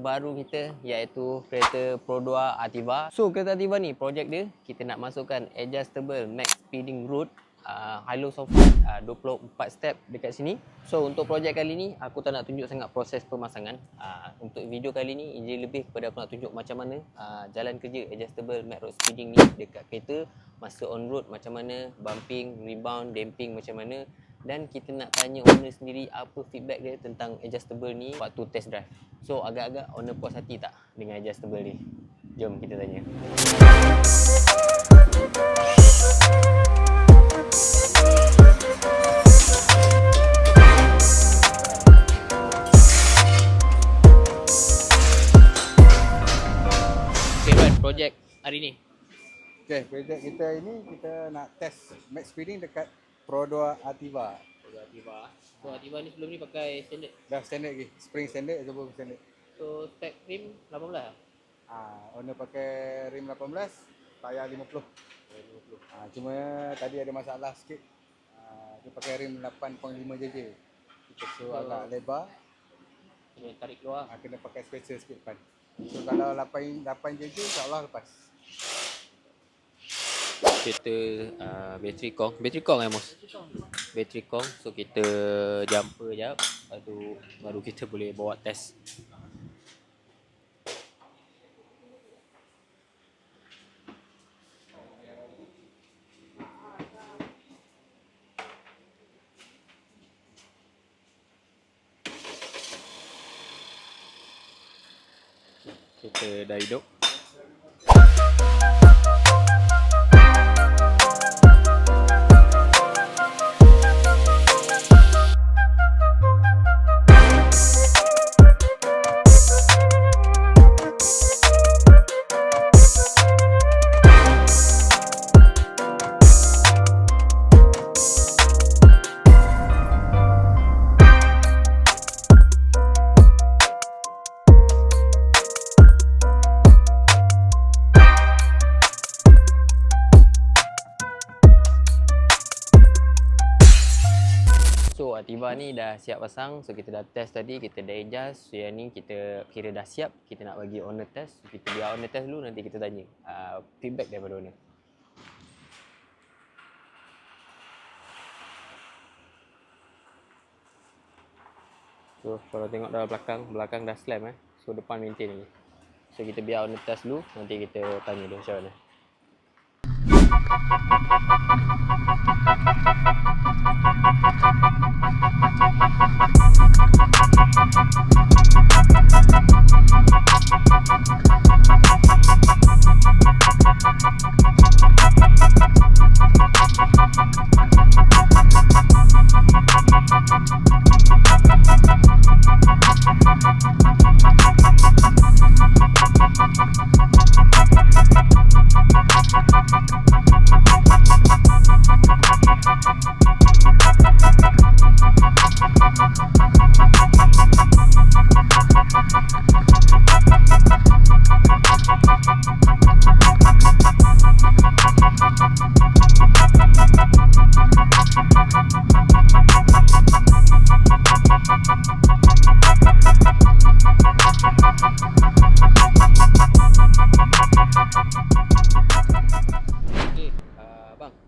terbaru kita iaitu kereta Pro 2 Ativa. So kereta Ativa ni projek dia kita nak masukkan adjustable max speeding route high low soft 24 step dekat sini. So untuk projek kali ni aku tak nak tunjuk sangat proses pemasangan. Untuk video kali ni ia lebih kepada aku nak tunjuk macam mana jalan kerja adjustable max road speeding ni dekat kereta masa on road, macam mana bumping, rebound, damping macam mana. Dan kita nak tanya owner sendiri apa feedback dia tentang adjustable ni waktu test drive. So agak-agak owner puas hati tak dengan adjustable ni? Jom kita tanya. Okay Ron, projek hari ni. Okay, projek kita ini kita nak test max speeding dekat Pro 2 Ativa. Ativa. So Ativa ni sebelum ni pakai standard. Dah standard lagi, spring standard ataupun standard. So spec rim 18 lah. Owner pakai rim 18, tayar 50. Cuma tadi ada masalah sikit. Dia pakai rim 8.5 JJ. Kita suruh agak lebar. Kena tarik keluar. Kena pakai spacer sikit depan. So kalau 8 JJ insya-Allah lepas. Kita bateri kong Amos. Bateri kong. So kita jumper jap, baru kita boleh bawa test. Kita dah hidup. So Ativa ni dah siap pasang. So kita dah test tadi, kita dah adjust. So yang ni kita kira dah siap. Kita nak bagi owner test. So kita biar owner test dulu, nanti kita tanya feedback daripada owner. So kalau tengok dalam belakang dah slam So depan maintain lagi. So kita biar owner test dulu, nanti kita tanya dia macam mana.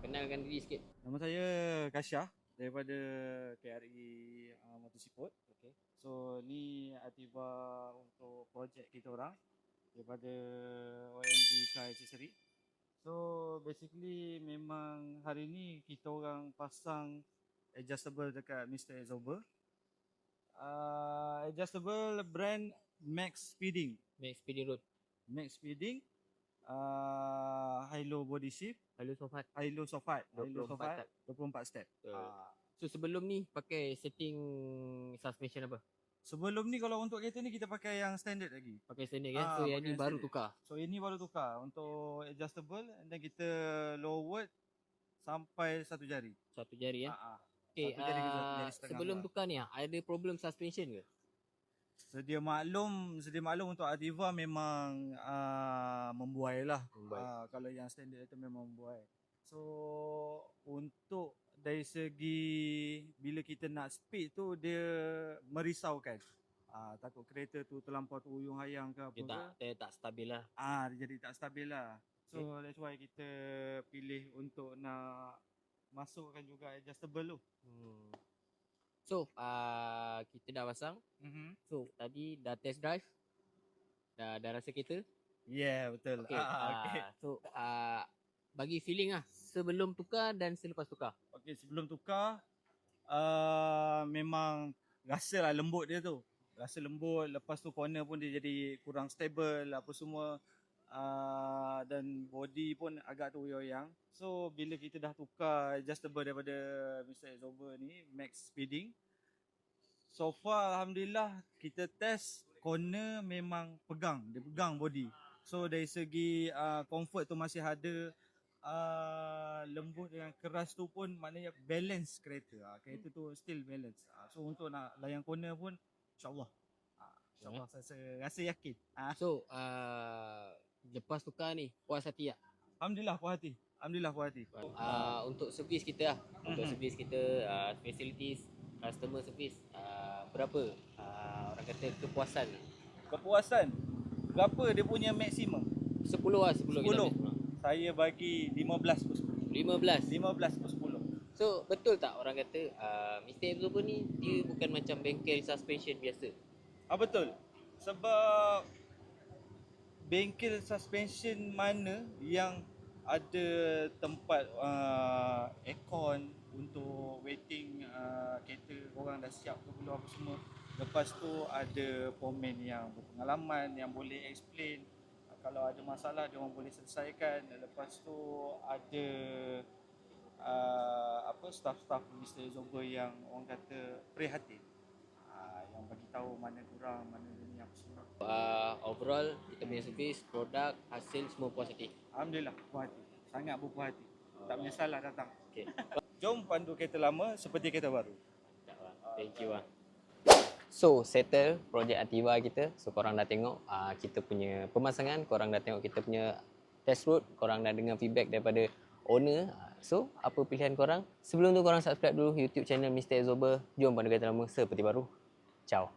Kenalkan diri sikit. Nama saya Kasyah daripada KRI Motorsport. Okay. So ni Ativa untuk projek kita orang daripada OMG Car Accessory. So basically memang hari ni kita orang pasang adjustable dekat Mr. Exober. Adjustable brand Max Speeding. Max Speeding Road. Max Speeding. High low body shift, High low soft hard. high low soft hard, 24 step. So sebelum ni pakai setting suspension apa? Sebelum ni kalau untuk kereta ni kita pakai yang standard lagi. Pakai standard kan? So yang ni baru standard. tukar. So ini baru tukar untuk adjustable, dan kita lowered sampai satu jari. Satu jari Okay, Satu jari ke satu jari setengah sebelum lah. tukar ni ada problem suspension ke? Sedia maklum untuk Ativa memang membuai lah. Kalau yang standard itu memang membuai. So untuk dari segi bila kita nak speed tu dia merisaukan. Takut kereta tu terlampau terhuyung hayang ke apa ke. tak stabil lah. Dia jadi tak stabil lah. So that's why kita pilih untuk nak masukkan juga adjustable tu. So, kita dah pasang. So, tadi dah test drive. Dah rasa kereta. Yeah, betul. Okay. So, bagi feeling lah sebelum tukar dan selepas tukar. Okay, sebelum tukar memang rasa lah lembut dia tu. Rasa lembut, lepas tu corner pun dia jadi kurang stable apa semua. Dan body pun agak teruyang-uyang. So bila kita dah tukar adjustable daripada Mr. Exober ni, max speeding, so far alhamdulillah kita test corner memang pegang, dia pegang body. So dari segi comfort tu masih ada, lembut dengan keras tu pun maknanya balance kereta. Kereta tu still balance. So untuk nak layan corner pun insyaAllah saya rasa yakin. So, lepas tukar ni puas hati tak? Alhamdulillah puas hati. Untuk servis kita lah. Untuk servis kita, facilities, customer service, berapa orang kata kepuasan? Kepuasan berapa dia punya maksimum? 10 lah, 10 kita ambil. Saya bagi 15 per 10. 15 per 10. So betul tak orang kata Mr. Exober ni dia bukan macam bengkel suspension biasa? Betul. Sebab bengkel suspension mana yang ada tempat aircon untuk waiting kereta korang dah siap ke belum apa semua. Lepas tu ada foreman yang berpengalaman yang boleh explain kalau ada masalah dia orang boleh selesaikan. Lepas tu ada staff-staff Mr. Exober yang orang kata prihatin, yang bagi tahu mana kurang, mana ni apa semua. Overall kita punya servis, produk, hasil semua puas hati. Alhamdulillah puas hati. Sangat berpuas hati. Tak menyesal lah datang. Okay. Jom pandu kereta lama seperti kereta baru. Thank you lah. So, settle projek Ativa kita. So, korang dah tengok kita punya pemasangan, korang dah tengok kita punya test road, korang dah dengar feedback daripada owner. So, apa pilihan korang? Sebelum tu korang subscribe dulu YouTube channel Mr. Exober. Jom pandu kereta lama seperti baru. Ciao.